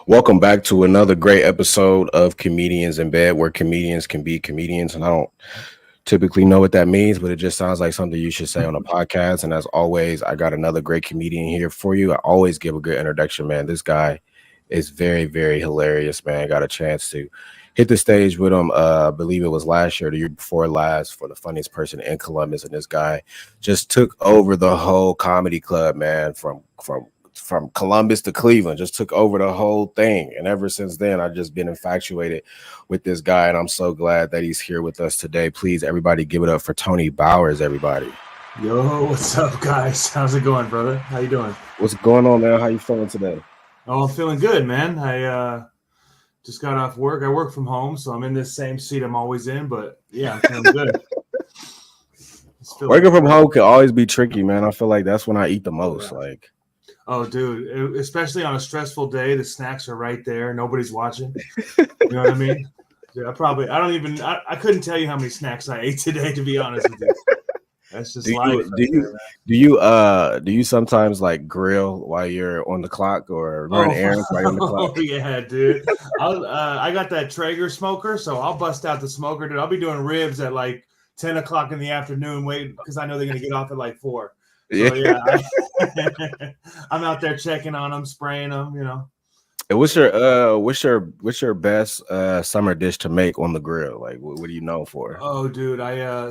Welcome back to another great episode of Comedians in Bed, where comedians can be comedians. And I don't typically know what that means, but it just sounds like something you should say on a podcast. And as always, I got another great comedian here for you. I always give a good introduction, man. This guy is very, very hilarious, man. Got a chance to hit the stage with him. I believe it was last year, the year before last, for the funniest person in Columbus. And this guy just took over the whole comedy club, man, from Columbus to Cleveland, just took over the whole thing. And ever since then, I've just been infatuated with this guy. And I'm so glad that he's here with us today. Please, everybody, give it up for Tony Bowers, everybody. Yo, what's up, guys? How's it going, brother? How you doing? What's going on, man? How you feeling today? Oh, I'm feeling good, man. I just got off work. I work from home, so I'm in this same seat I'm always in. But yeah, I'm feeling good. Working from home can always be tricky, man. I feel like that's when I eat the most. Like, oh, dude, especially on a stressful day, the snacks are right there. Nobody's watching. You know what I mean? Yeah, I couldn't tell you how many snacks I ate today, to be honest with you. That's just life. Do you sometimes like grill while you're on the clock or run errands while you're on the clock? Oh yeah, dude. I got that Traeger smoker, so I'll bust out the smoker, dude. I'll be doing ribs at like 10 o'clock in the afternoon, because I know they're gonna get off at like 4. So, yeah, I'm out there checking on them, spraying them, you know. And what's your best summer dish to make on the grill? Like, what are you known for? Oh, dude,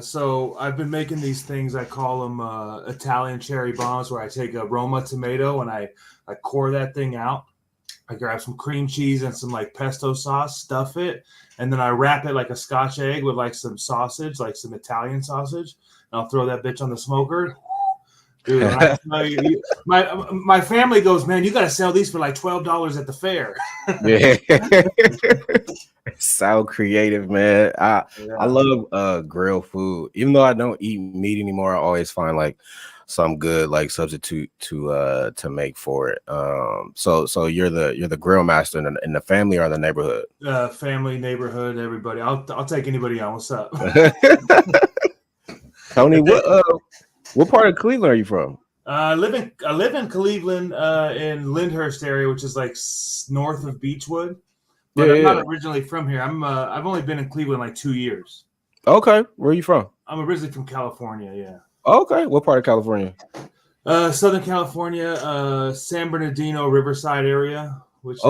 so I've been making these things. I call them Italian cherry bombs, where I take a Roma tomato and I core that thing out. I grab some cream cheese and some like pesto sauce, stuff it, and then I wrap it like a Scotch egg with like some sausage, like some Italian sausage, and I'll throw that bitch on the smoker. Dude, my family goes, man, you got to sell these for like $12 at the fair. Yeah. So creative, man. I love grill food. Even though I don't eat meat anymore, I always find like some good like substitute to make for it. So you're the grill master in the family or the neighborhood? Family, neighborhood, everybody. I'll take anybody on. What's up? Tony, what part of Cleveland are you from? I live in Cleveland, in Lyndhurst area, which is like north of Beechwood. But I'm not originally from here. I've only been in Cleveland like 2 years. Okay, where are you from? I'm originally from California. Yeah. Okay, what part of California? Southern California, San Bernardino, Riverside area. Which is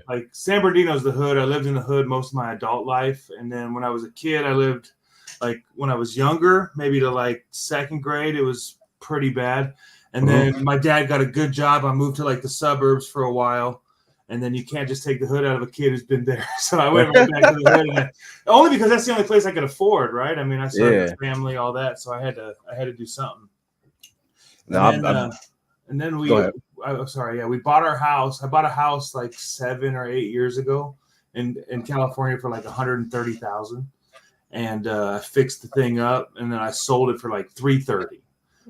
like San Bernardino's the hood. I lived in the hood most of my adult life, and then when I was a kid, I lived. Like when I was younger, maybe to like second grade, it was pretty bad. And then my dad got a good job. I moved to like the suburbs for a while. And then you can't just take the hood out of a kid who's been there. So I went right back to the hood, only because that's the only place I could afford, right? I mean, I started a family, all that, so I had to do something. And then we bought our house. I bought a house like 7 or 8 years ago in California for like $130,000. And I fixed the thing up, and then I sold it for like $330.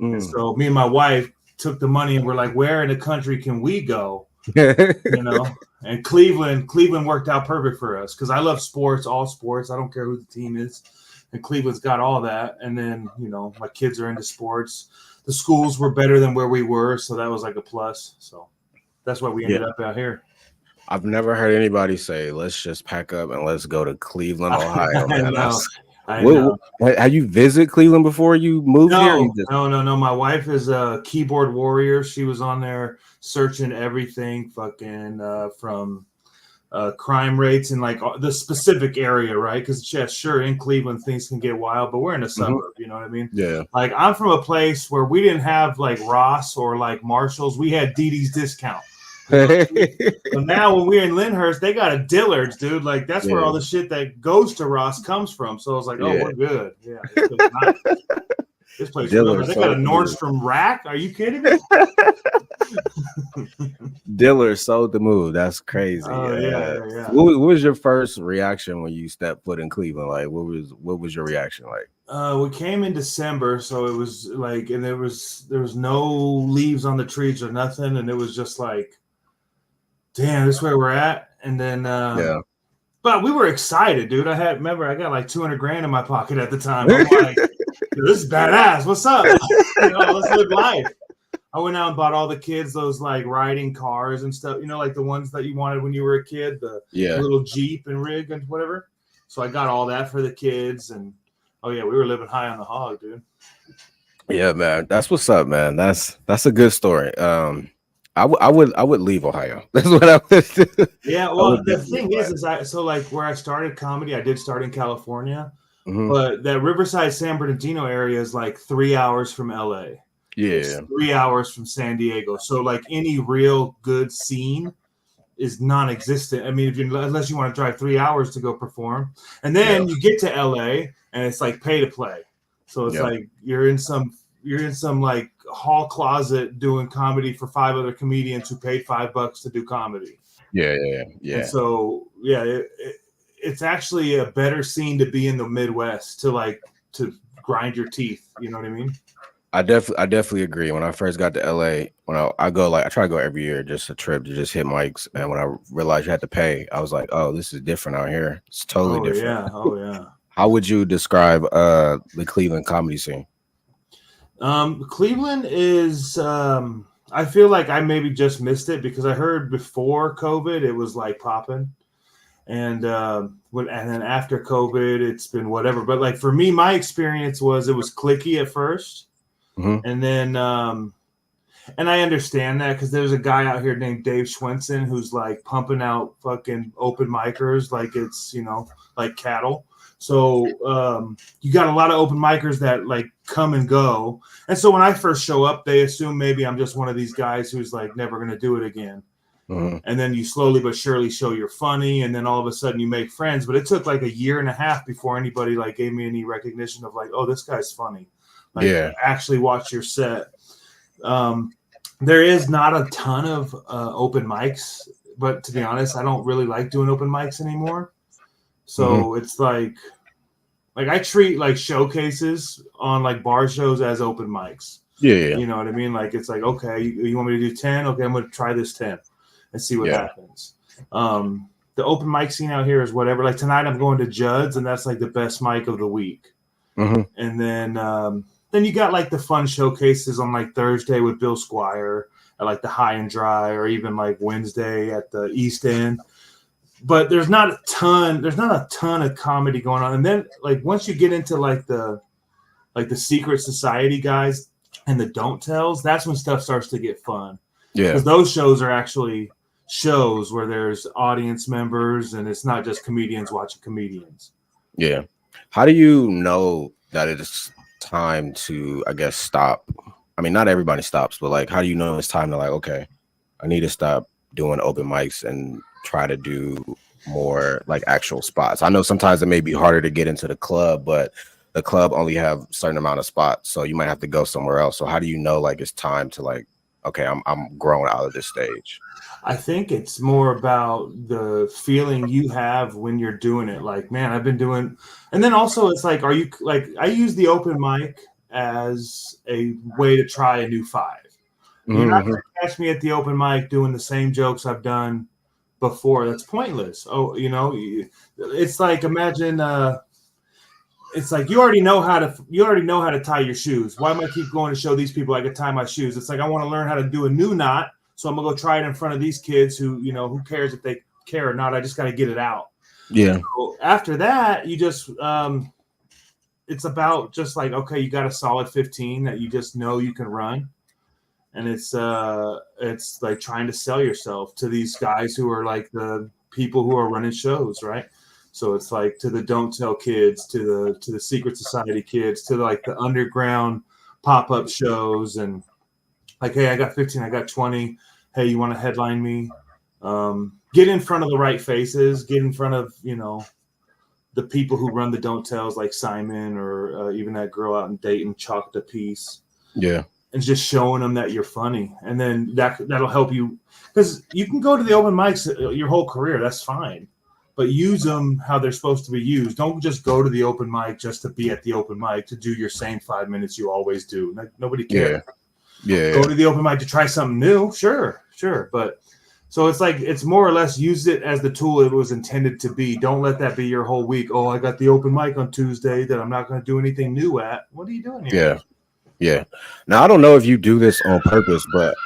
And so me and my wife took the money, and we're like, "Where in the country can we go?" You know. And Cleveland worked out perfect for us because I love sports, all sports. I don't care who the team is, and Cleveland's got all that. And then my kids are into sports. The schools were better than where we were, so that was like a plus. So that's why we ended up out here. I've never heard anybody say, let's just pack up and let's go to Cleveland, Ohio. I know. Have you visited Cleveland before you moved here? No. My wife is a keyboard warrior. She was on there searching everything fucking from crime rates in like the specific area, right? Because sure, in Cleveland, things can get wild, but we're in a suburb, you know what I mean? Yeah. Like I'm from a place where we didn't have like Ross or like Marshall's. We had Didi's Discount. So now when we're in Lyndhurst, they got a Dillard's, dude. Like that's where all the shit that goes to Ross comes from. So I was like, we're good. Yeah, this place. Dillard's, they got a Nordstrom rack. Are you kidding me? Dillard's sold the move. That's crazy. Yeah. What was your first reaction when you stepped foot in Cleveland? Like, what was your reaction like? We came in December, so it was like, and there was no leaves on the trees or nothing, and it was just like, damn, this is where we're at. And then, but we were excited, dude. I got like $200,000 in my pocket at the time. I'm like, this is badass. What's up? Let's live life. I went out and bought all the kids those like riding cars and stuff, like the ones that you wanted when you were a kid, the little Jeep and rig and whatever. So I got all that for the kids, and oh yeah, we were living high on the hog, dude. Yeah, man, that's what's up, man. That's a good story. I would leave Ohio. That's what I would do. Yeah, well, the thing is so like where I started comedy, I did start in California, but that Riverside, San Bernardino area is like 3 hours from LA. Yeah, it's 3 hours from San Diego. So like any real good scene is non-existent. I mean, unless you want to drive 3 hours to go perform, and then you get to LA and it's like pay to play. So it's like you're in some like hall closet doing comedy for 5 other comedians who paid $5 to do comedy. Yeah. And so it's actually a better scene to be in the Midwest to grind your teeth. You know what I mean? I definitely agree. When I first got to LA, when I go, like, I try to go every year, just a trip to just hit mics. And when I realized you had to pay, I was like, oh, this is different out here. It's totally different. Oh yeah. How would you describe the Cleveland comedy scene? Cleveland is I feel like I maybe just missed it because I heard before COVID it was like popping. And then after COVID, it's been whatever. But like for me, my experience was it was cliquey at first. And then, and I understand that because there's a guy out here named Dave Schwensen who's like pumping out fucking open micers like it's, like cattle. So you got a lot of open micers that like come and go. And so when I first show up, they assume maybe I'm just one of these guys who's like never going to do it again. And then you slowly but surely show you're funny. And then all of a sudden you make friends. But it took like 1.5 years before anybody like gave me any recognition of like, oh, this guy's funny. Like, actually watch your set. There is not a ton of open mics, but to be honest, I don't really like doing open mics anymore. So it's like I treat like showcases on like bar shows as open mics. Yeah. You know what I mean? Like it's like, okay, you want me to do 10? Okay, I'm going to try this 10 and see what happens. The open mic scene out here is whatever. Like tonight I'm going to Judd's, and that's like the best mic of the week. And then you got like the fun showcases on like Thursday with Bill Squire at like the High and Dry, or even like Wednesday at the East End. But there's not a ton of comedy going on. And then like once you get into like the secret society guys and the don't tells, that's when stuff starts to get fun. Yeah. Because those shows are actually shows where there's audience members and it's not just comedians watching comedians. Yeah. How do you know that it's time to, I guess, stop? I mean, not everybody stops, but like, how do you know it's time to like, okay, I need to stop doing open mics and try to do more like actual spots? I know sometimes it may be harder to get into the club, but the club only have a certain amount of spots, so you might have to go somewhere else. So how do you know like it's time to like, okay, I'm growing out of this stage? I think it's more about the feeling you have when you're doing it. Like, man, I've been doing, and then also it's like, are you like, I use the open mic as a way to try a new 5. You're not going to catch me at the open mic doing the same jokes I've done before. That's pointless. Oh, it's like, imagine, it's like you already know how to tie your shoes. Why am I keep going to show these people I can tie my shoes? It's like I want to learn how to do a new knot, so I'm gonna go try it in front of these kids who, who cares if they care or not? I just got to get it out. Yeah. So after that, you just it's about just like, okay, you got a solid 15 that you just know you can run, and it's like trying to sell yourself to these guys who are like the people who are running shows, right? So it's like to the don't tell kids, to the secret society kids, to like the underground pop-up shows, and like, hey, I got 15, I got 20. Hey, you want to headline me? Get in front of the right faces, get in front of, the people who run the don't tells, like Simon or even that girl out in Dayton, Chalked a Piece. Yeah. And just showing them that you're funny. And then that'll help you, because you can go to the open mics your whole career. That's fine. But use them how they're supposed to be used. Don't just go to the open mic just to be at the open mic, to do your same 5 minutes you always do. Nobody cares. Yeah. Go to the open mic to try something new. Sure. But so it's like, it's more or less use it as the tool it was intended to be. Don't let that be your whole week. Oh, I got the open mic on Tuesday that I'm not going to do anything new at. What are you doing here? Yeah. Now I don't know if you do this on purpose, but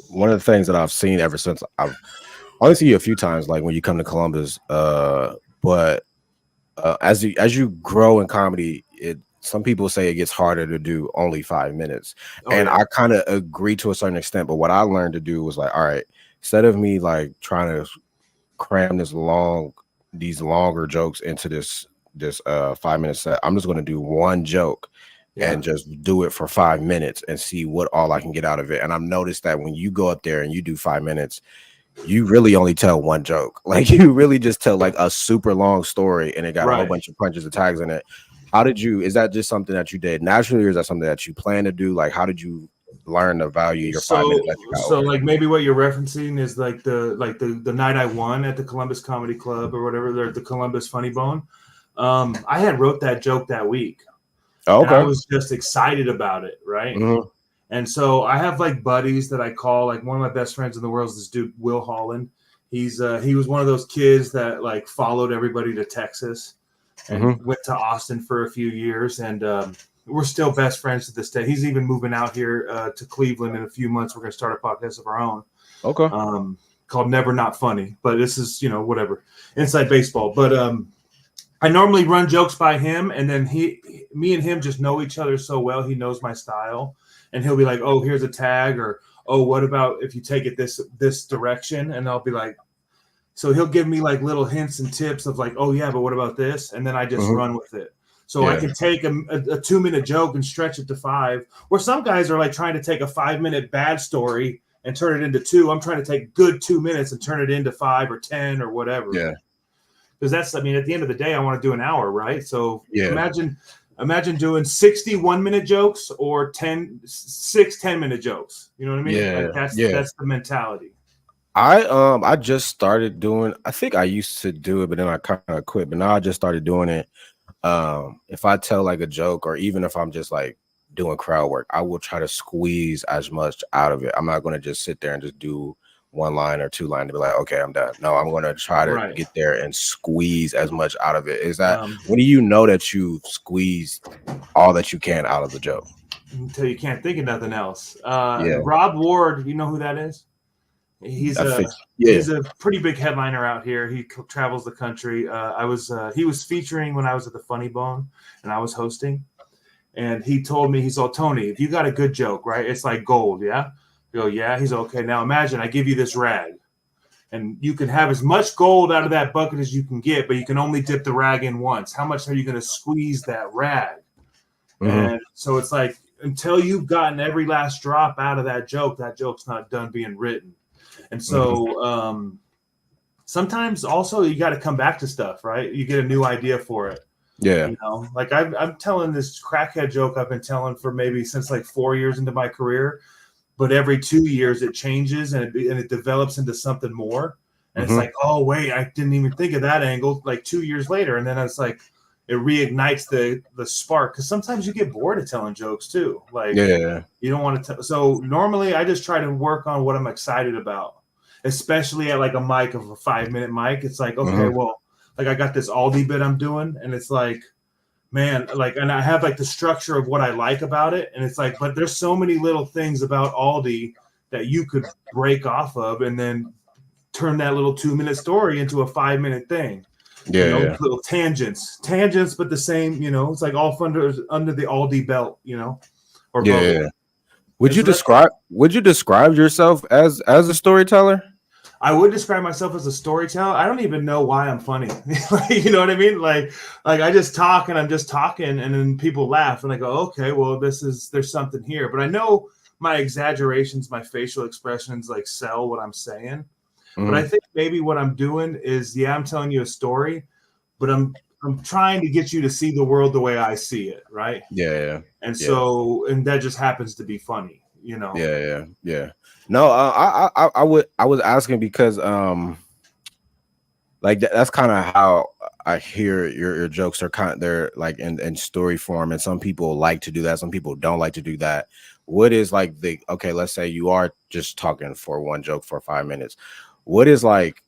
one of the things that I've seen ever since I've only seen you a few times, like when you come to Columbus, but as you grow in comedy, it some people say it gets harder to do only 5 minutes, Oh and yeah, I kind of agree to a certain extent. But what I learned to do was like, all right, instead of me like trying to cram these longer jokes into this 5 minute set, I'm just going to do one joke yeah, and just do it for 5 minutes and see what all I can get out of it. And I've noticed that when you go up there and you do 5 minutes, you really only tell one joke. Like you really just tell like a super long story and it got a whole right. bunch of punches and tags in it. How did you, is that just something that you did naturally, or is that something that you plan to do? Like, how did you learn to value your 5 minutes that you got So over there? like maybe what you're referencing is like the night I won at the Columbus Comedy Club or whatever, the Columbus Funny Bone. I had wrote that joke that week, Oh, and I okay. was just excited about it, right? Hmm. And so I have like buddies that I call, like one of my best friends in the world is this dude Will Holland. He was one of those kids that like followed everybody to Texas and Hmm. went to Austin for a few years, and we're still best friends to this day. He's even moving out here to Cleveland in a few months. We're going to start a podcast of our own, Okay. called Never Not Funny, but this is whatever, inside baseball. But I normally run jokes by him, and then me and him just know each other so well. He knows my style, and he'll be like, "Oh, here's a tag," or "Oh, what about if you take it this direction?" And I'll be like, so he'll give me like little hints and tips of like, "Oh yeah, but what about this?" And then I just Hmm. run with it. So I Yeah. can take a 2 minute joke and stretch it to five. Where some guys are like trying to take a 5 minute bad story and turn it into two. I'm trying to take good 2 minutes and turn it into 5 or 10 or whatever. Yeah. Because that's, I mean, at the end of the day, I want to do an hour, right? So Yeah. imagine doing 61 minute jokes or 10 minute jokes. You know what I mean? Like Yeah. that's Yeah. that's the mentality. I just started doing, I think I used to do it, but then I kind of quit. But now I just started doing it. If I tell like a joke, or even if I'm just like doing crowd work, I will try to squeeze as much out of it. I'm not going to just sit there and just do one line or two line to be like, okay, I'm done. No, I'm going to try to Right. get there and squeeze as much out of it. Is that, Um, when do you know that you've squeezed all that you can out of the joke? until you can't think of nothing else. Yeah, Rob Ward, you know who that is? He's I a think. Yeah. he's a pretty big headliner out here. He travels the country. He was featuring when I was at the Funny Bone and I was hosting, and he told me, he's all, Tony, if you got a good joke, right, it's like gold, yeah. I go, yeah. He's okay. Now imagine I give you this rag, and you can have as much gold out of that bucket as you can get, but you can only dip the rag in once. How much are you going to squeeze that rag? Hmm. And so it's like, until you've gotten every last drop out of that joke's not done being written. And Hmm. so sometimes also you got to come back to stuff, right? You get a new idea for it. Yeah. Like I'm telling this crackhead joke I've been telling for maybe since like 4 years into my career, but every 2 years it changes and it develops into something more. And it's Hmm. like, oh wait, I didn't even think of that angle. Like 2 years later, and then it's like it reignites the spark, because sometimes you get bored of telling jokes too. Like Yeah. you don't want to. So normally I just try to work on what I'm excited about, especially at like a mic of a 5 minute mic. It's like, okay, Hmm. well, like I got this Aldi bit I'm doing, and it's like, man, like, and I have like the structure of what I like about it, and it's like, but there's so many little things about Aldi that you could break off of, and then turn that little 2 minute story into a 5 minute thing. Yeah. Little tangents, but the same. It's like all under the Aldi belt, or Yeah. bubble. Yeah. And so that's what Would you describe yourself as a storyteller? I would describe myself as a storyteller. I don't even know why I'm funny. You know what I mean? Like I just talk and I'm just talking, and then people laugh and I go, okay, well, there's something here. But I know my exaggerations, my facial expressions like sell what I'm saying. But I Hmm. think maybe what I'm doing is, yeah, I'm telling you a story, but I'm trying to get you to see the world the way I see it, right? Yeah. And Yeah. so, and that just happens to be funny. Yeah. No, I was asking because like that's kind of how I hear your jokes are they're like in story form, and some people like to do that, some people don't like to do that. What is like the okay, let's say you are just talking for one joke for 5 minutes. What is like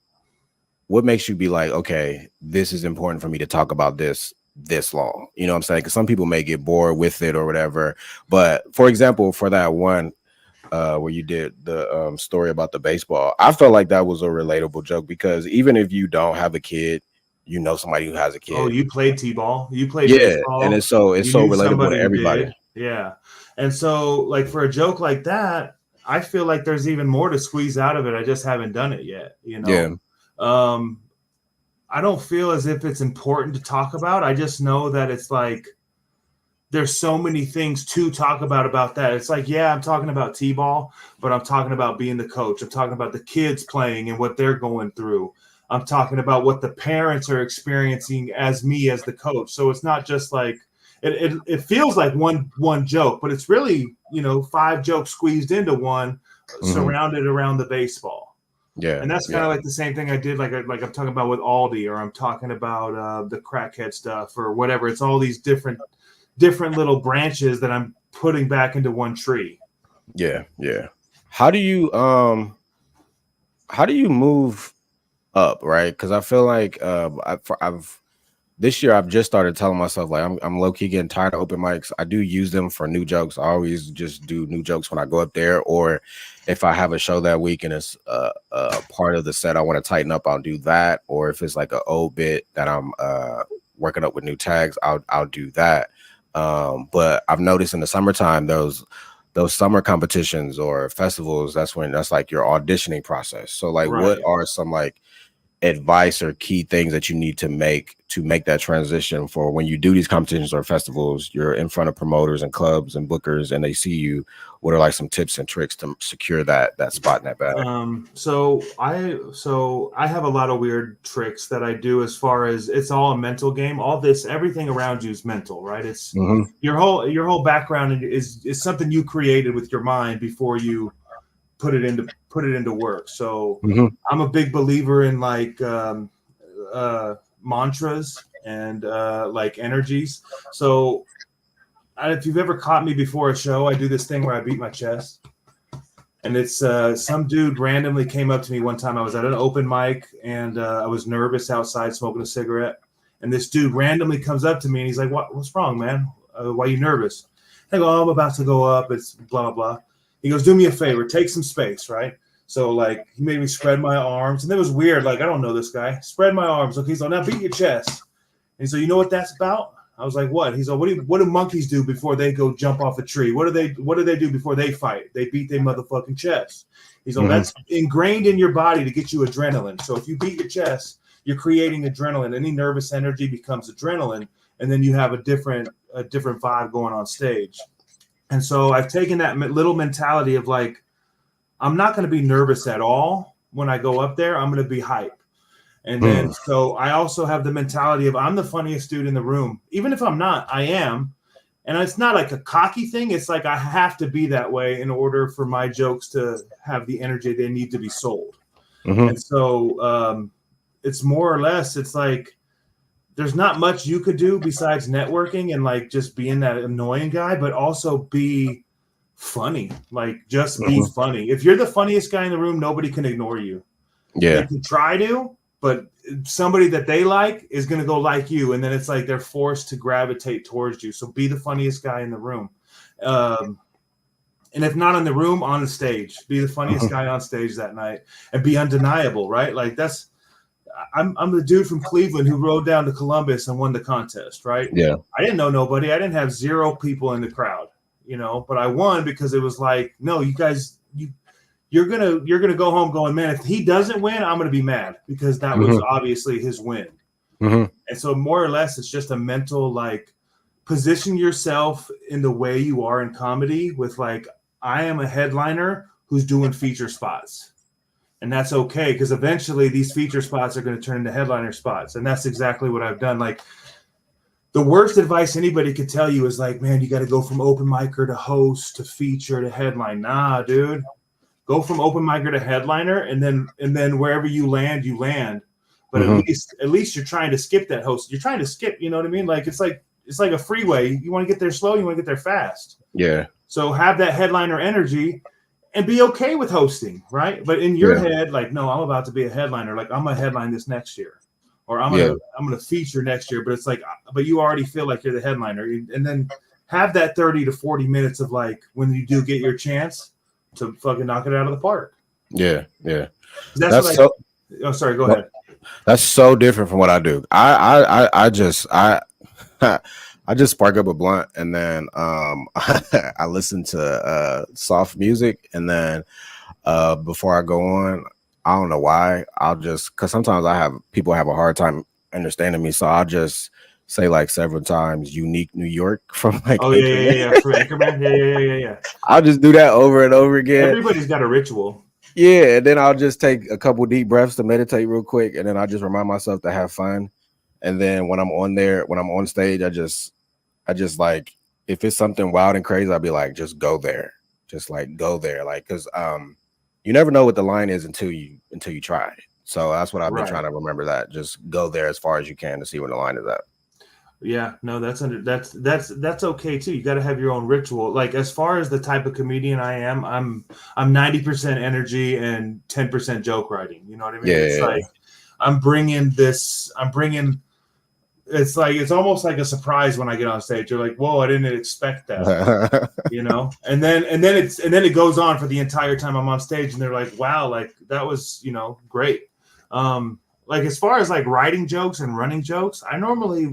what makes you be like, okay, this is important for me to talk about this this long. You know what I'm saying? Because some people may get bored with it or whatever. But for example, for that one where you did the story about the baseball, I felt like that was a relatable joke because even if you don't have a kid, you know somebody who has a Oh, kid. you played t-ball, you played Yeah, and baseball, it's so you knew relatable to somebody who everybody. did. Yeah. And so like for a joke like that, I feel like there's even more to squeeze out of it. I just haven't done it yet, you know. Yeah. I don't feel as if it's important to talk about. I just know that it's like there's so many things to talk about that. It's like, yeah, I'm talking about t-ball, but I'm talking about being the coach. I'm talking about the kids playing and what they're going through. I'm talking about what the parents are experiencing as me as the coach. So it's not just like it feels like one joke, but it's really, you know, 5 jokes squeezed into one, surrounded around the baseball. Yeah. And that's kind Yeah. of like the same thing I did, like I'm talking about with Aldi, or I'm talking about the crackhead stuff or whatever. It's all these different little branches that I'm putting back into one tree. Yeah. Yeah. How do you move up, right? Because I feel like I've this year I've just started telling myself like I'm low key getting tired of open mics. I do use them for new jokes. I always just do new jokes when I go up there, or if I have a show that week and it's a part of the set I want to tighten up, I'll do that. Or if it's like an old bit that I'm working up with new tags, I'll do that. But I've noticed in the summertime those summer competitions or festivals, that's like your auditioning process. So like, what Right. are some like advice or key things that you need to make that transition for when you do these competitions or festivals, you're in front of promoters and clubs and bookers and they see you? What are like some tips and tricks to secure that spot in that bag? So I have a lot of weird tricks that I do as far as it's all a mental game. All this, everything around you is mental, right? It's your whole background is something you created with your mind before you put it into work. So I'm a big believer in like mantras and like energies. So if you've ever caught me before a show, I do this thing where I beat my chest. And it's some dude randomly came up to me one time. I was at an open mic and I was nervous outside smoking a cigarette. And this dude randomly comes up to me and he's like, "What's wrong, man? Why are you nervous?" I go, "Oh, I'm about to go up. It's blah, blah, blah." He goes, "Do me a favor. Take some space," right? So like he made me spread my arms. And it was weird. Like, I don't know this guy. Spread my arms. Okay, so now beat your chest. And so you know what that's about? I was like, "What?" He's like, what do monkeys do before they go jump off a tree? What do they do before they fight? They beat their motherfucking chest. He's like, "That's ingrained in your body to get you adrenaline. So if you beat your chest, you're creating adrenaline. Any nervous energy becomes adrenaline, and then you have a different vibe going on stage." And so I've taken that little mentality of like, I'm not going to be nervous at all when I go up there. I'm going to be hype. And then so I also have the mentality of I'm the funniest dude in the room. Even if I'm not, I am. And it's not like a cocky thing. It's like I have to be that way in order for my jokes to have the energy they need to be sold. And so it's more or less, it's like there's not much you could do besides networking and like just being that annoying guy, but also be funny. Like just be funny. If you're the funniest guy in the room, nobody can ignore you. They can try to, but somebody that they like is going to go like you. And then it's like they're forced to gravitate towards you. So be the funniest guy in the room. And if not in the room, on the stage, be the funniest guy on stage that night and be undeniable, right? Like I'm the dude from Cleveland who rode down to Columbus and won the contest, right? Yeah. I didn't know nobody. I didn't have 0 people in the crowd, you know, but I won because it was like, no, you guys, you're gonna go home going, man, if he doesn't win, I'm gonna be mad because that was obviously his win. And so more or less, it's just a mental like position yourself in the way you are in comedy with like, I am a headliner who's doing feature spots. And that's okay because eventually these feature spots are going to turn into headliner spots. And that's exactly what I've done. Like the worst advice anybody could tell you is like, man, you got to go from open micer to host to feature to headline. Nah, dude. Go from open micer to headliner, and then wherever you land, you land. But at least you're trying to skip that host. You're trying to skip, you know what I mean? Like it's like a freeway. You want to get there slow, you want to get there fast. Yeah. So have that headliner energy and be okay with hosting, right? But in your head, like, no, I'm about to be a headliner. Like I'm gonna headline this next year. or I'm gonna feature next year. But it's like, but you already feel like you're the headliner, and then have that 30 to 40 minutes of like when you do get your chance to fucking knock it out of the park. Yeah. That's what oh, sorry, go ahead. That's so different from what I do. I just I just spark up a blunt and then I listen to soft music, and then before I go on, I don't know why, I'll just, because sometimes people have a hard time understanding me, so I'll just say like several times "Unique New York" from like Anchorman. From Anchorman. Yeah. I'll just do that over and over again. Everybody's got a ritual. Yeah, and then I'll just take a couple deep breaths to meditate real quick, and then I just remind myself to have fun. And then when I'm on stage, I just like, if it's something wild and crazy, I'll be like, just go there, like, because you never know what the line is until you try it. So that's what I've been trying to remember, that just go there as far as you can to see where the line is at. Yeah, no, that's okay too. You got to have your own ritual. Like, as far as the type of comedian I am, I'm 90% energy and 10% joke writing. You know what I mean? Yeah. It's like I'm bringing. It's like, it's almost like a surprise when I get on stage. You're like, whoa, I didn't expect that. You know, and then it goes on for the entire time I'm on stage, and they're like, wow, like that was, you know, great. Like, as far as like writing jokes and running jokes, I normally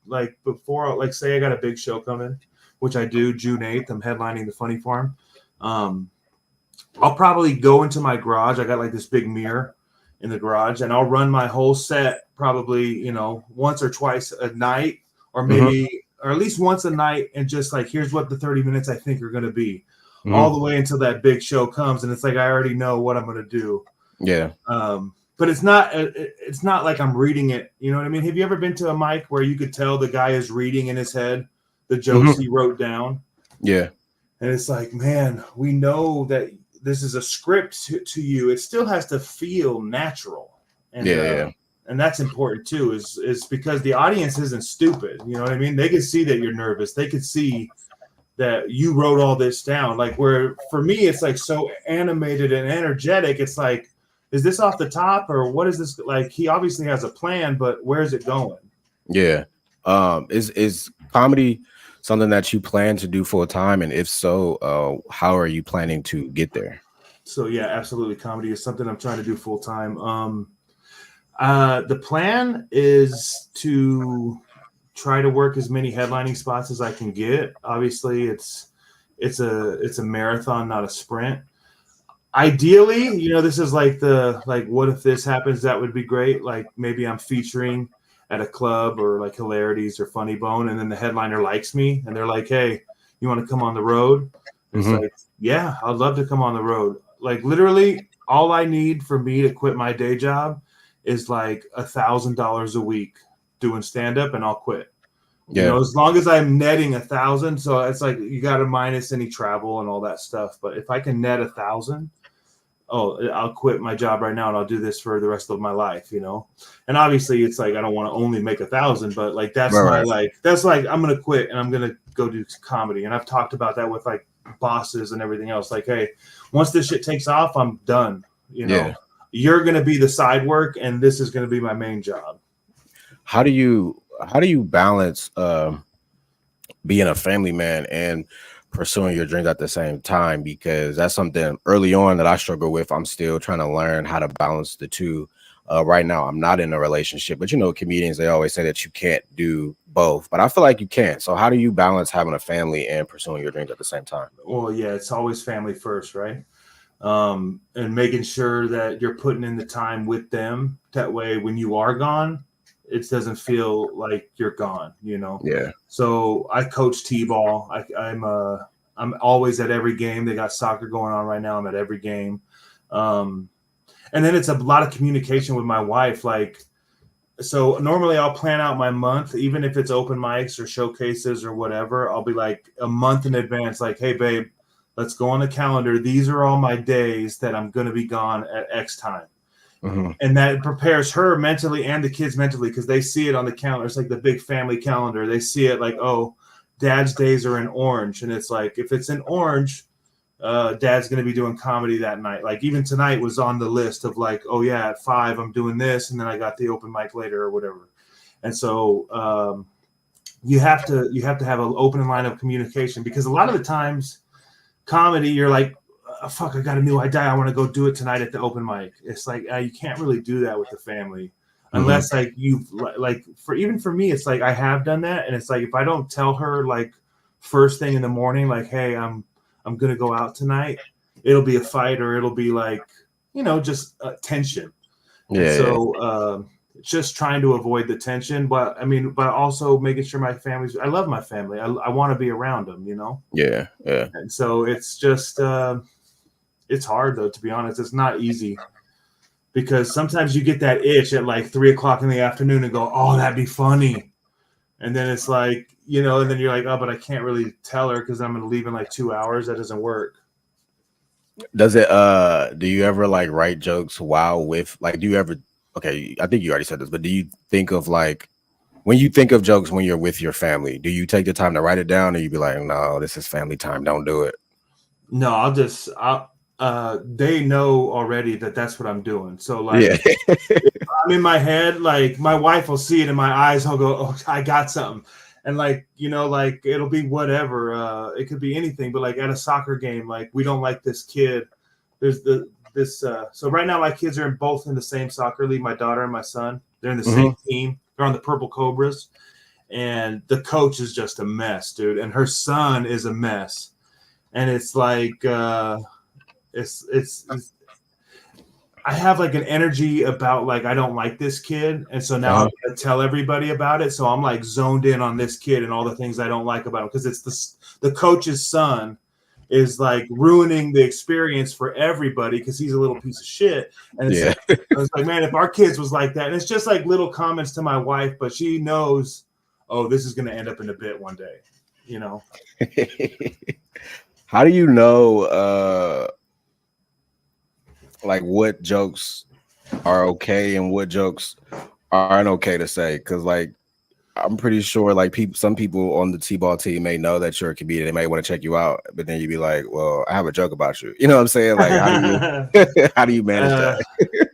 like before, like, say I got a big show coming, which I do, June 8th, I'm headlining the Funny Farm. I'll probably go into my garage. I got like this big mirror in the garage, and I'll run my whole set probably, you know, once or twice a night, or maybe, or at least once a night. And just like, here's what the 30 minutes I think are going to be, all the way until that big show comes. And it's like, I already know what I'm going to do. Yeah. But it's not like I'm reading it. You know what I mean? Have you ever been to a mic where you could tell the guy is reading in his head the jokes he wrote down? Yeah. And it's like, man, we know that this is a script to you. It still has to feel natural. And, and that's important too, is because the audience isn't stupid. You know what I mean? They can see that you're nervous. They could see that you wrote all this down. Like, where for me, it's like so animated and energetic. It's like, is this off the top, or what is this? Like, he obviously has a plan, but where's it going? Yeah. Is comedy something that you plan to do full time? And if so, how are you planning to get there? So yeah, absolutely. Comedy is something I'm trying to do full time. The plan is to try to work as many headlining spots as I can get. Obviously, it's a marathon, not a sprint. Ideally, you know, this is like what if this happens? That would be great. Like, maybe I'm featuring at a club or like Hilarities or Funny Bone, and then the headliner likes me, and they're like, "Hey, you want to come on the road?" It's like, yeah, I'd love to come on the road. Like, literally, all I need for me to quit my day job is like $1,000 a week doing stand up, and I'll quit. Yeah. You know, as long as I'm netting 1,000. So it's like, you got to minus any travel and all that stuff. But if I can net 1,000, I'll quit my job right now, and I'll do this for the rest of my life, you know? And obviously it's like, I don't want to only make 1,000, but like, that's that's like, I'm going to quit and I'm going to go do comedy. And I've talked about that with like bosses and everything else. Like, hey, once this shit takes off, I'm done. You know, you're going to be the side work, and this is going to be my main job. How do you balance being a family man and pursuing your dreams at the same time? Because that's something early on that I struggle with. I'm still trying to learn how to balance the two. Right now, I'm not in a relationship, but you know, comedians, they always say that you can't do both, but I feel like you can. So how do you balance having a family and pursuing your dreams at the same time? Well, yeah, it's always family first, right? And making sure that you're putting in the time with them. That way, when you are gone, it doesn't feel like you're gone, you know? Yeah. So I coach T-ball. I'm always at every game. They got soccer going on right now. I'm at every game. And then it's a lot of communication with my wife. Like, so normally I'll plan out my month, even if it's open mics or showcases or whatever. I'll be like a month in advance, like, hey, babe, let's go on the calendar. These are all my days that I'm going to be gone at X time. And that prepares her mentally and the kids mentally, because they see it on the calendar. It's like the big family calendar. They see it like, oh, dad's days are in orange. And it's like, if it's in orange, Dad's going to be doing comedy that night. Like even tonight was on the list of like, oh yeah, at 5 I'm doing this, and then I got the open mic later or whatever. And so you have to have an open line of communication, because a lot of the times comedy, you're like, oh, fuck, I got a new idea, I want to go do it tonight at the open mic. It's like you can't really do that with the family unless like you've like for me, it's like I have done that, and it's like if I don't tell her like first thing in the morning, like, hey, I'm gonna go out tonight, it'll be a fight, or it'll be like, just tension. Yeah. And so just trying to avoid the tension, but also making sure my family's, I love my family. I want to be around them, Yeah. Yeah. And so it's just, it's hard though, to be honest. It's not easy, because sometimes you get that itch at like 3:00 in the afternoon and go, oh, that'd be funny. And then it's like, and then you're like, oh, but I can't really tell her because I'm going to leave in like 2 hours. That doesn't work. Does it, do you ever like write jokes while with, like, do you ever, okay, I think you already said this, but do you think of like, when you think of jokes when you're with your family, do you take the time to write it down, or you be like, no, this is family time, don't do it? No, they know already that that's what I'm doing. So like, yeah. I'm in my head, like my wife will see it in my eyes. I'll go, oh, I got something. And like, like it'll be whatever. It could be anything, but like at a soccer game, like we don't like this kid. There's so right now my kids are both in the same soccer league. My daughter and my son, they're in the same team. They're on the Purple Cobras, and the coach is just a mess, dude. And her son is a mess. And it's like, it's I have like an energy about like, I don't like this kid. And so now I'm going to tell everybody about it. So I'm like zoned in on this kid and all the things I don't like about him. Cause it's the coach's son is like ruining the experience for everybody, cause he's a little piece of shit. And it's like, I was like, man, if our kids was like that, and it's just like little comments to my wife, but she knows, oh, this is going to end up in a bit one day, How do you know, like what jokes are okay and what jokes aren't okay to say? Because like I'm pretty sure like some people on the T-ball team may know that you're a comedian. They may want to check you out, but then you'd be like, well, I have a joke about you. You know what I'm saying? Like how do you manage that?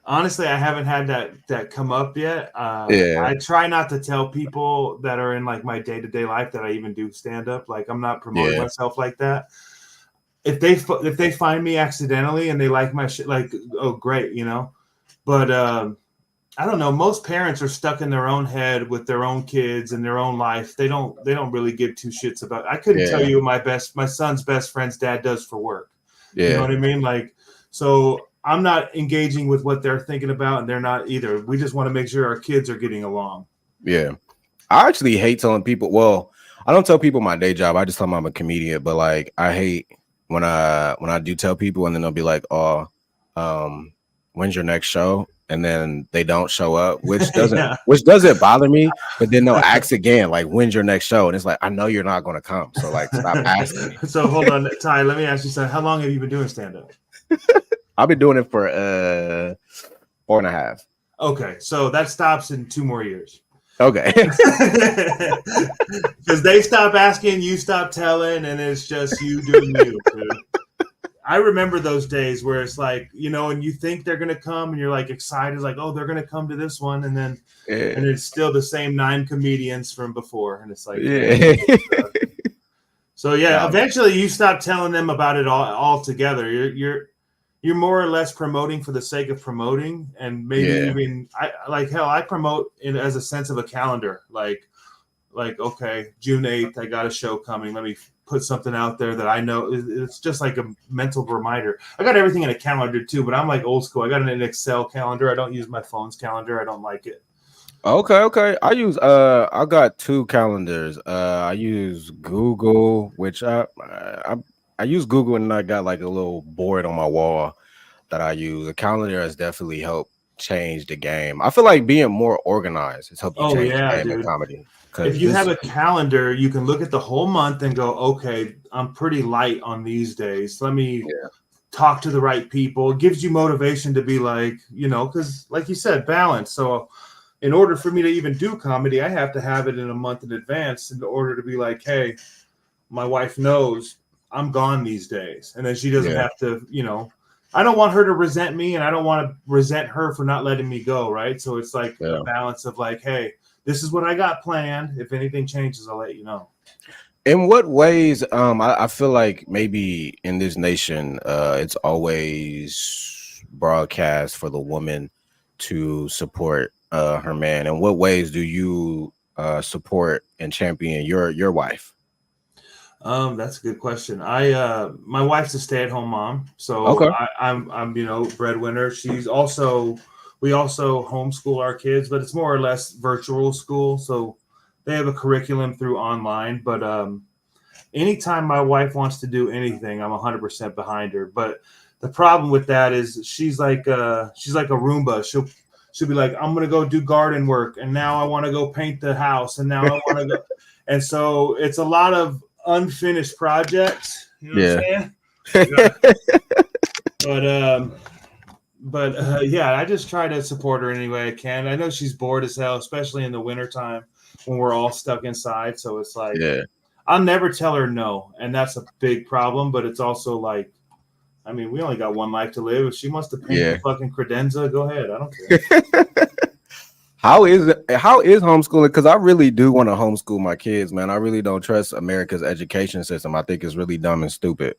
Honestly, I haven't had that come up yet. I try not to tell people that are in like my day-to-day life that I even do stand up. Like I'm not promoting myself like that. If they find me accidentally and they like my shit, like, oh great, but I don't know. Most parents are stuck in their own head with their own kids and their own life. They don't really give two shits about it. I couldn't tell you my son's best friend's dad does for work. You know what I mean? Like, so I'm not engaging with what they're thinking about, and they're not either. We just want to make sure our kids are getting along. Yeah. I actually hate telling people, well, I don't tell people my day job. I just tell them I'm a comedian, but like I hate when I do tell people and then they'll be like, oh, when's your next show? And then they don't show up, which doesn't bother me. But then they'll ask again, like, when's your next show? And it's like, I know you're not going to come. So like, stop asking me. So hold on, Ty, let me ask you something. How long have you been doing stand-up? I've been doing it for 4.5. Okay. So that stops in 2 more years. Okay. Because they stop asking, you stop telling, and it's just you doing you, dude. I remember those days where it's like, and you think they're going to come and you're like excited, like, oh, they're going to come to this one. And then, and it's still the same 9 comedians from before. And it's like, so eventually you stop telling them about it all together. You're more or less promoting for the sake of promoting. And maybe even I promote it as a sense of a calendar. Like, okay, June 8th, I got a show coming. Let me put something out there that I know. It's just like a mental reminder. I got everything in a calendar too, but I'm like old school. I got an Excel calendar. I don't use my phone's calendar. I don't like it. Okay. I got 2 calendars. I use Google, which I use Google, and I got like a little board on my wall that I use. The calendar has definitely helped change the game. I feel like being more organized has helped you change the game in comedy. If you have a calendar, you can look at the whole month and go, okay, I'm pretty light on these days. Let me talk to the right people. It gives you motivation to be like, because like you said, balance. So in order for me to even do comedy, I have to have it in a month in advance in order to be like, hey, my wife knows I'm gone these days. And then she doesn't Yeah. have to, I don't want her to resent me, and I don't want to resent her for not letting me go. Right. So it's like a balance of like, hey, this is what I got planned. If anything changes, I'll let you know. In what ways? I feel like maybe in this nation, it's always broadcast for the woman to support her man. In what ways do you support and champion your wife? That's a good question. My wife's a stay-at-home mom, so Okay. I'm breadwinner. We also homeschool our kids, but it's more or less virtual school. So they have a curriculum through online, but anytime my wife wants to do anything, I'm 100% behind her. But the problem with that is she's like a Roomba. She'll be like, I'm gonna go do garden work, and now I want to go paint the house, and now I want to go, and so it's a lot of unfinished projects. You know what I'm saying? Yeah. But yeah, I just try to support her any way I can. I know she's bored as hell, especially in the wintertime when we're all stuck inside. So it's like, I'll never tell her no. And that's a big problem. But it's also like, I mean, we only got one life to live. If she wants to paint the fucking credenza, go ahead. I don't care. How is homeschooling? Because I really do want to homeschool my kids, man. I really don't trust America's education system. I think it's really dumb and stupid.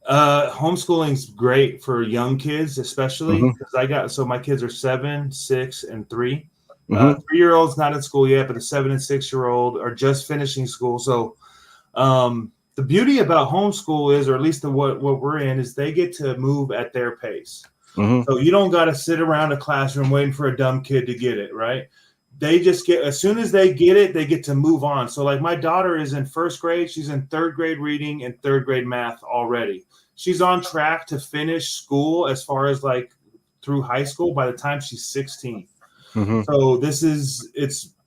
Homeschooling's great for young kids, especially because my kids are 7, 6, and 3. 3-year-old's not in school yet, but the 7 and 6-year-old are just finishing school. So the beauty about homeschool is, or at least what we're in, is they get to move at their pace. So you don't got to sit around a classroom waiting for a dumb kid to get it, right? They just get, as soon as they get it, they get to move on. So like my daughter is in 1st grade. She's in 3rd grade reading and 3rd grade math already. She's on track to finish school as far as like through high school by the time she's 16. So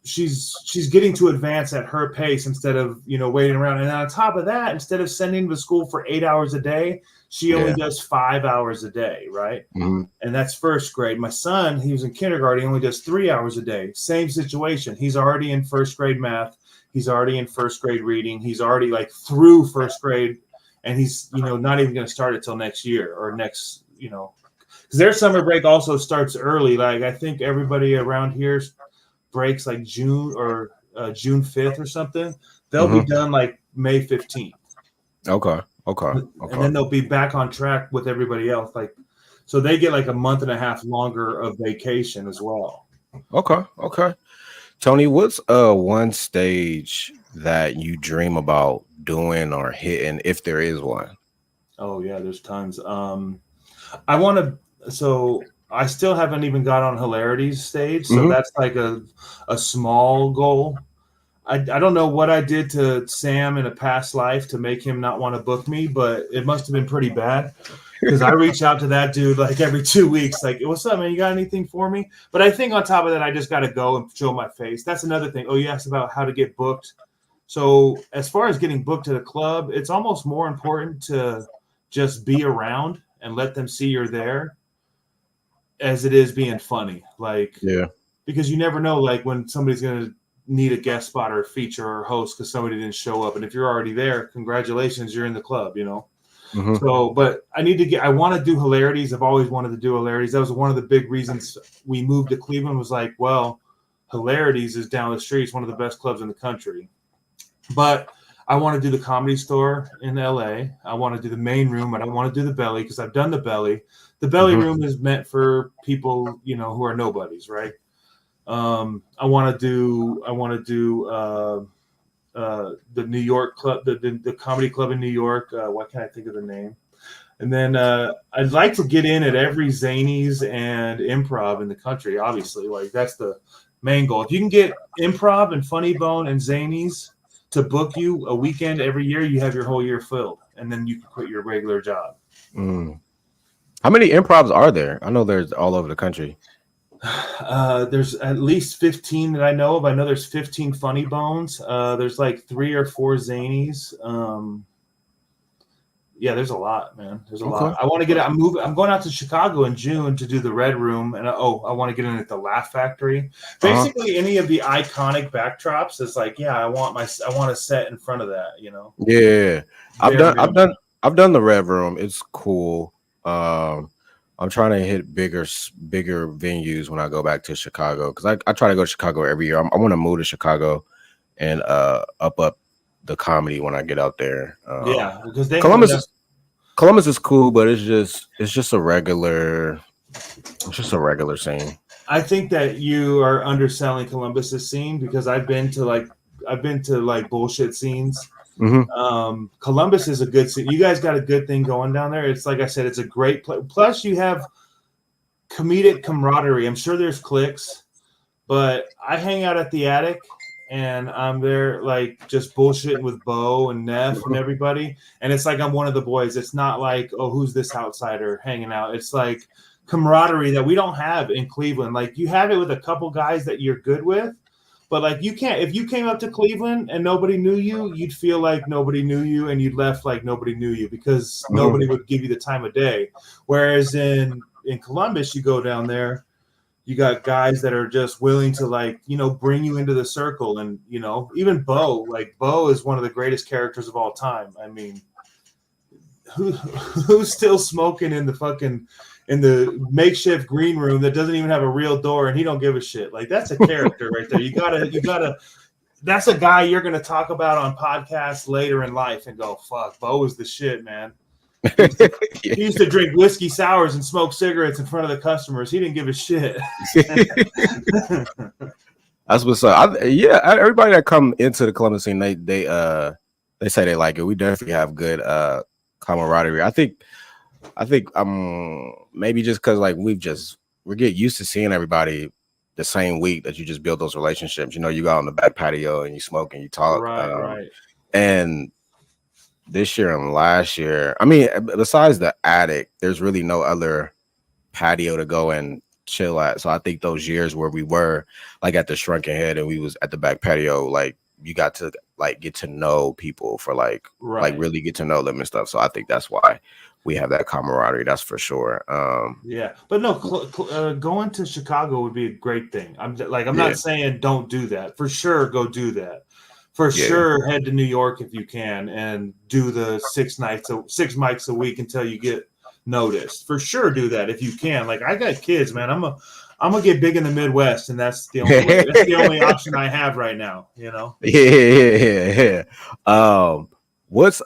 she's getting to advance at her pace instead of, waiting around. And on top of that, instead of sending to school for 8 hours a day, she only does 5 hours a day. Right. And that's 1st grade. My son, he was in kindergarten. He only does 3 hours a day. Same situation. He's already in 1st grade math. He's already in 1st grade reading. He's already like through 1st grade. And he's, not even going to start it till next year or next, because their summer break also starts early. Like I think everybody around here breaks like June or June 5th or something. They'll be done like May 15th. Okay. And then they'll be back on track with everybody else. Like, so they get like a month and a half longer of vacation as well. Okay. Tony, what's one stage that you dream about doing or hitting, if there is one? Oh yeah, there's tons. I still haven't even got on Hilarity's stage, so that's like a small goal. I don't know what I did to Sam in a past life to make him not want to book me, but it must have been pretty bad because I reach out to that dude like every 2 weeks, like, what's up, man? You got anything for me? But I think on top of that, I just got to go and show my face. That's another thing. Oh, you asked about how to get booked. So as far as getting booked at a club, it's almost more important to just be around and let them see you're there as it is being funny. Like, because you never know, like when somebody's going to need a guest spot or a feature or host because somebody didn't show up. And if you're already there, congratulations, you're in the club, So, but I want to do Hilarities. I've always wanted to do Hilarities. That was one of the big reasons we moved to Cleveland, was like, well, Hilarities is down the street. It's one of the best clubs in the country. But I want to do the Comedy Store in LA. I want to do the Main Room. I don't want to do the Belly because I've done the Belly. The Belly Room is meant for people, who are nobodies, right? I want to do the New York club, the comedy club in New York. Why can't I think of the name? And then I'd like to get in at every Zanies and Improv in the country. Obviously, like that's the main goal. If you can get Improv and Funny Bone and Zanies to book you a weekend every year, you have your whole year filled, and then you can quit your regular job. How many improvs are there? I know there's all over the country. There's at least 15 that I know of. I know there's 15 Funny Bones. There's like 3 or 4 Zanies. yeah, there's a lot, man. There's a Okay. lot. I want to get out. I'm going out to Chicago in June to do the Red Room, and I want to get in at the Laugh Factory. Basically, any of the iconic backdrops is like, yeah, I want to set in front of that. You know. Yeah, Very, I've done the Red Room. It's cool. I'm trying to hit bigger venues when I go back to Chicago, because I try to go to Chicago every year. I want to move to Chicago and up the comedy when I get out there. Yeah, because they have Columbus enough. Columbus is cool, but it's just a regular scene. I think that you are underselling Columbus's scene, because I've been to like bullshit scenes. Mm-hmm. Columbus is a good scene. You guys got a good thing going down there. It's like I said, it's a great place. Plus, you have comedic camaraderie. I'm sure there's cliques, but I hang out at the Attic, and I'm there like just bullshitting with Bo and Neff and everybody. And it's like I'm one of the boys. It's not like, oh, who's this outsider hanging out? It's like camaraderie that we don't have in Cleveland. Like, you have it with a couple guys that you're good with, but like, you can't, if you came up to Cleveland and nobody knew you, you'd feel like nobody knew you, and you'd left like nobody knew you, because nobody would give you the time of day. Whereas in Columbus, you go down there, you got guys that are just willing to, like, you know, bring you into the circle. And, you know, even Bo is one of the greatest characters of all time. I mean, who's still smoking in the makeshift green room that doesn't even have a real door, and he don't give a shit? Like, that's a character right there. You gotta, that's a guy you're going to talk about on podcasts later in life and go, fuck, Bo is the shit, man. He used to drink whiskey sours and smoke cigarettes in front of the customers. He didn't give a shit. That's what's up. Everybody that come into the Columbus scene, they say they like it. We definitely have good camaraderie. I think maybe just because like we get used to seeing everybody the same week that you just build those relationships. You know, you go out on the back patio and you smoke and you talk. Right. And this year and last year, I mean, besides the Attic, there's really no other patio to go and chill at. So I think those years where we were like at the Shrunken Head and we was at the back patio, like you got to like get to know people for like really get to know them and stuff. So I think that's why we have that camaraderie. That's for sure. Yeah, but no, going to Chicago would be a great thing. I'm not saying don't do that. For sure, go do that. For sure, head to New York if you can and do the 6 mics a week until you get noticed. For sure, do that if you can. Like, I got kids, man. I'm gonna get big in the Midwest, and that's the only way. That's the only option I have right now. You know. Yeah. What's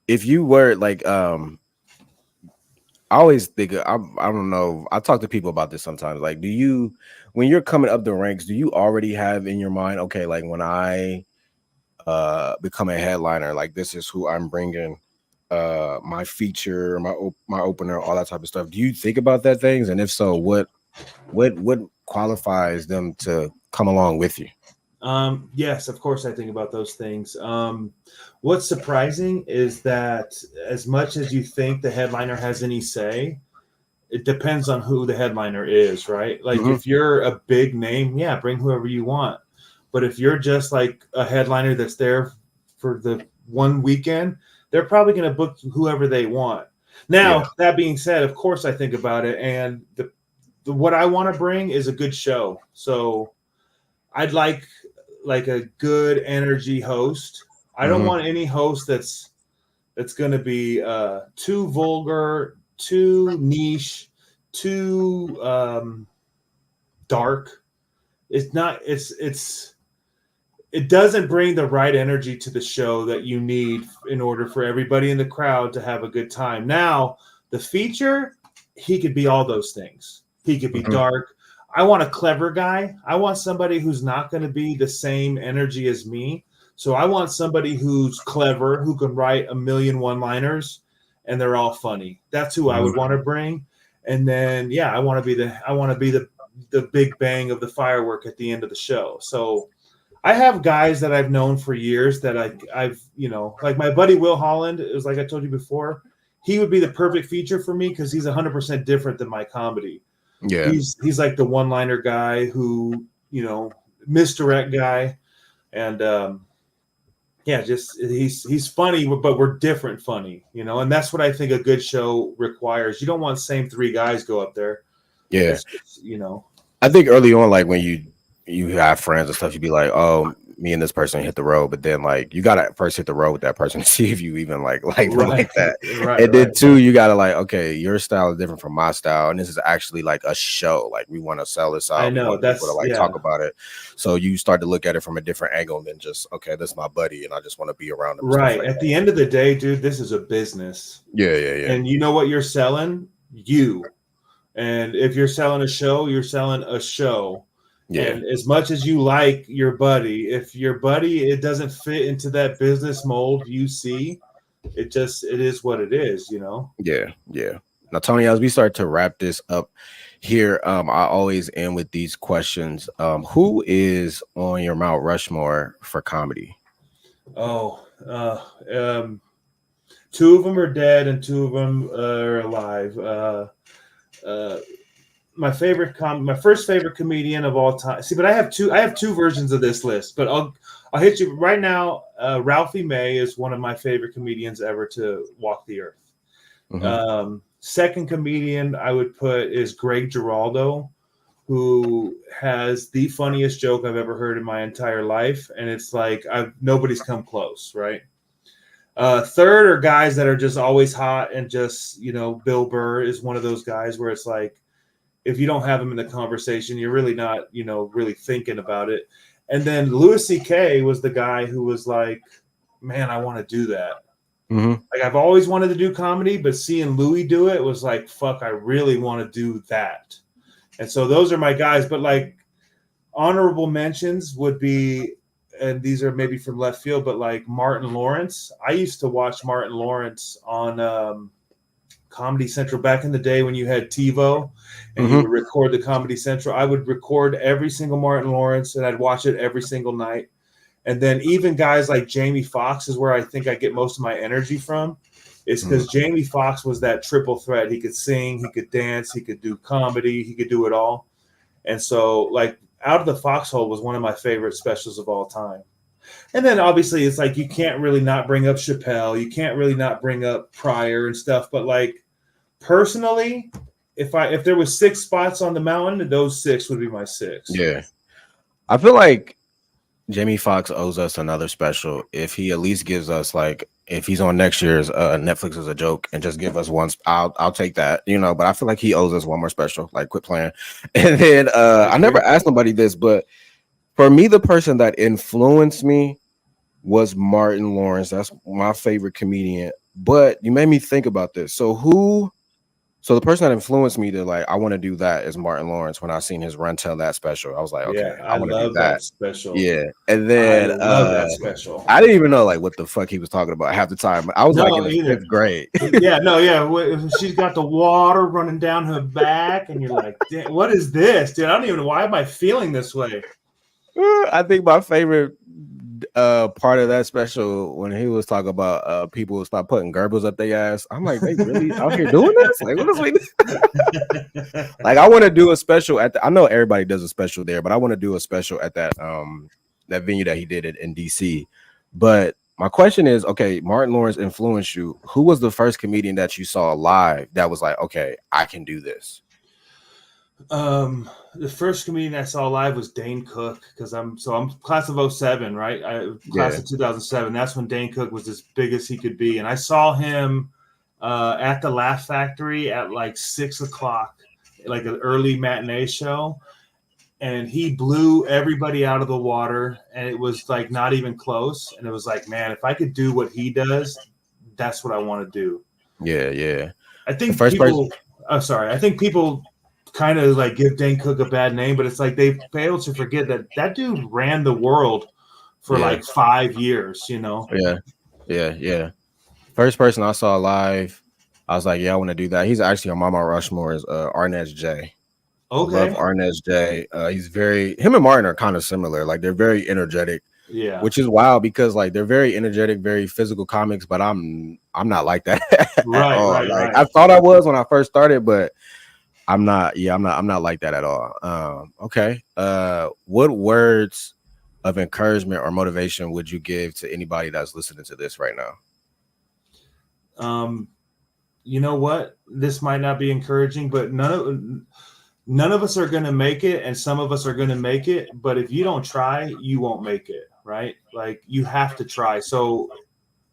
if you were like I always think I don't know. I talk to people about this sometimes. Like, when you're coming up the ranks, do you already have in your mind, okay, like when I become a headliner, like this is who I'm bringing, my feature, my opener, all that type of stuff? Do you think about that things? And if so, what qualifies them to come along with you? Yes, of course I think about those things. What's surprising is that as much as you think the headliner has any say, it depends on who the headliner is, right? Like, if you're a big name, yeah, bring whoever you want. But if you're just like a headliner that's there for the one weekend, they're probably going to book whoever they want. Now, that being said, of course I think about it, and what I want to bring is a good show. So I'd like a good energy host. I don't want any host that's going to be too vulgar, too niche, too dark. It doesn't bring the right energy to the show that you need in order for everybody in the crowd to have a good time. Now, the feature, he could be all those things. He could be dark. I want a clever guy. I want somebody who's not going to be the same energy as me. So I want somebody who's clever, who can write a million one-liners, and they're all funny. That's who I would want to bring. And then, I want to be the big bang of the firework at the end of the show. So I have guys that I've known for years that I've like my buddy Will Holland. It was like I told you before. He would be the perfect feature for me because he's 100% different than my comedy. Yeah, he's like the one-liner guy who, misdirect guy, and yeah, just he's funny, but we're different funny, you know, and that's what I think a good show requires. You don't want the same three guys go up there. Yeah. It's just, you know. I think early on, like when you have friends and stuff, you'd be like, oh, me and this person hit the road, but then like you gotta first hit the road with that person to see if you even like them Right, like that. right, And then right. two, you gotta like, okay, your style is different from my style, and this is actually like a show. Like we want to sell this I out, we know want people to that's like yeah, talk about it. So you start to look at it from a different angle than just okay, this is my buddy, and I just want to be around him and stuff right. like At that. the end of the day, dude, this is a business, Yeah, yeah, yeah, and you know what you're selling, you. And if you're selling a show, you're selling a show. yeah, And as much as you like your buddy, if your buddy it doesn't fit into that business mold you see, it is what it is, you know. yeah, yeah. Now, Tony, as we start to wrap this up here, I always end with these questions. Who is on your Mount Rushmore for comedy? Oh, two of them are dead and two of them are alive. Uh, my first favorite comedian of all time. See, but I have two versions of this list, but I'll hit you right now. Ralphie May is one of my favorite comedians ever to walk the earth. Mm-hmm. Second comedian I would put is Greg Giraldo, who has the funniest joke I've ever heard in my entire life, and it's like nobody's come close, right? Third are guys that are just always hot and just, you know, Bill Burr is one of those guys where it's like if you don't have him in the conversation, you're really not, you know, really thinking about it. And then Louis C.K. was the guy who was like, man, I want to do that. Mm-hmm. Like I've always wanted to do comedy, but seeing Louis do it was like, fuck, I really want to do that. And so those are my guys. But like honorable mentions would be, and these are maybe from left field, but like Martin Lawrence. I used to watch Martin Lawrence on Comedy Central back in the day when you had TiVo and you Mm-hmm. would record the Comedy Central. I would record every single Martin Lawrence and I'd watch it every single night. And then even guys like Jamie Foxx is where I think I get most of my energy from. Is because Jamie Foxx was that triple threat. He could sing, he could dance, he could do comedy, he could do it all. And so, like, Out of the Foxhole was one of my favorite specials of all time. And then obviously it's like you can't really not bring up Chappelle, you can't really not bring up Pryor and stuff. But like personally, if there was 6 spots on the mountain, those 6 would be my 6. Yeah. I feel like Jamie Foxx owes us another special if he at least gives us like if he's on next year's Netflix as a joke and just give us one. I'll take that, you know. But I feel like he owes us one more special. Like, quit playing. And then I never asked nobody this, but for me, the person that influenced me was Martin Lawrence. That's my favorite comedian. But you made me think about this. So the person that influenced me to like, I want to do that is Martin Lawrence. When I seen his Run Tell That special, I was like, okay, Yeah, I I want to do love that that. special. Yeah. And I then love that special. I didn't even know like what the fuck he was talking about half the time. I was like in the either. 5th grade. Yeah, no, yeah. She's got the water running down her back, and you're like, what is this, dude? I don't even know. Why am I feeling this way? I think my favorite part of that special when he was talking about people who stop putting Goebbels up their ass. I'm like, they really out here doing this? Like, what is we like? I want to do a special at I know everybody does a special there, but I want to do a special at that that venue that he did it in DC. But my question is, okay, Martin Lawrence influenced you. Who was the first comedian that you saw live that was like, okay, I can do this? The first comedian I saw live was Dane Cook because I'm class of 07, right? Class of 2007. That's when Dane Cook was as big as he could be, and I saw him at the Laugh Factory at like 6 o'clock, like an early matinee show, and he blew everybody out of the water, and it was like not even close. And it was like, man, if I could do what he does, that's what I want to do. Yeah, yeah. I think people. I'm sorry. I think people kind of like give Dane Cook a bad name, but it's like they fail to forget that dude ran the world for like 5 years, you know? Yeah. First person I saw live, I was like, yeah, I want to do that. He's actually on my Mount Rushmore is Arnez J. Okay. I love Arnez J. He's him and Martin are kind of similar. Like they're very energetic. Yeah. Which is wild because like they're very energetic, very physical comics, but I'm not like that right, at all. Right. I thought I was when I first started, but I'm not like that at all. Okay. What words of encouragement or motivation would you give to anybody that's listening to this right now? You know what? This might not be encouraging, but none of us are going to make it, and some of us are going to make it. But if you don't try, you won't make it, right? Like, you have to try. So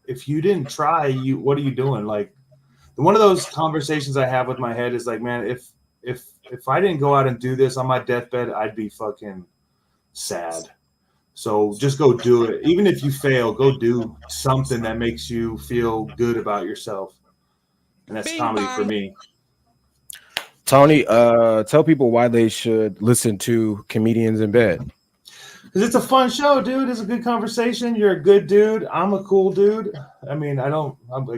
if you didn't try, what are you doing? Like, one of those conversations I have with my head is like, man, if I didn't go out and do this on my deathbed, I'd be fucking sad. So just go do it. Even if you fail, go do something that makes you feel good about yourself. And that's comedy for me. Tony, tell people why they should listen to Comedians in Bed. Because it's a fun show, dude. It's a good conversation. You're a good dude. I'm a cool dude. I mean, I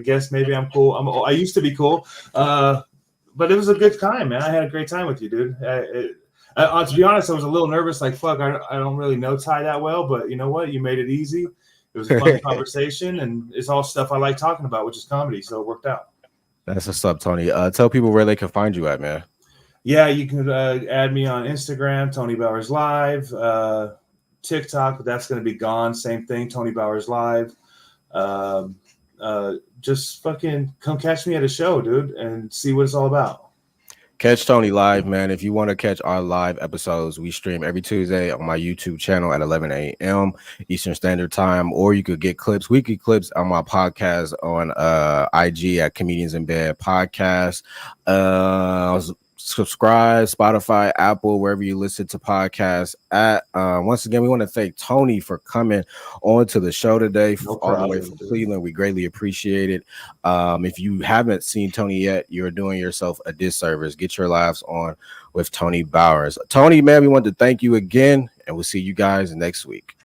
guess maybe I'm cool. I used to be cool. But it was a good time, man. I had a great time with you, dude. To be honest, I was a little nervous. Like, fuck, I don't really know Ty that well. But you know what? You made it easy. It was a fun conversation. And it's all stuff I like talking about, which is comedy. So it worked out. That's what's up, Tony. Tell people where they can find you at, man. Yeah, you can add me on Instagram, Tony Bowers Live. TikTok, but that's going to be gone. Same thing, Tony Bowers Live. Just fucking come catch me at a show, dude, and see what it's all about. Catch Tony live, man. If you want to catch our live episodes, we stream every Tuesday on my YouTube channel at 11 a.m. Eastern Standard Time, or you could get weekly clips on my podcast on IG at Comedians in Bed Podcast. Subscribe, Spotify, Apple, wherever you listen to podcasts at. Once again, we want to thank Tony for coming on to the show today, all the way from Cleveland. We greatly appreciate it. If you haven't seen Tony yet, you're doing yourself a disservice. Get your lives on with Tony Bowers. Tony, man, we want to thank you again, and we'll see you guys next week.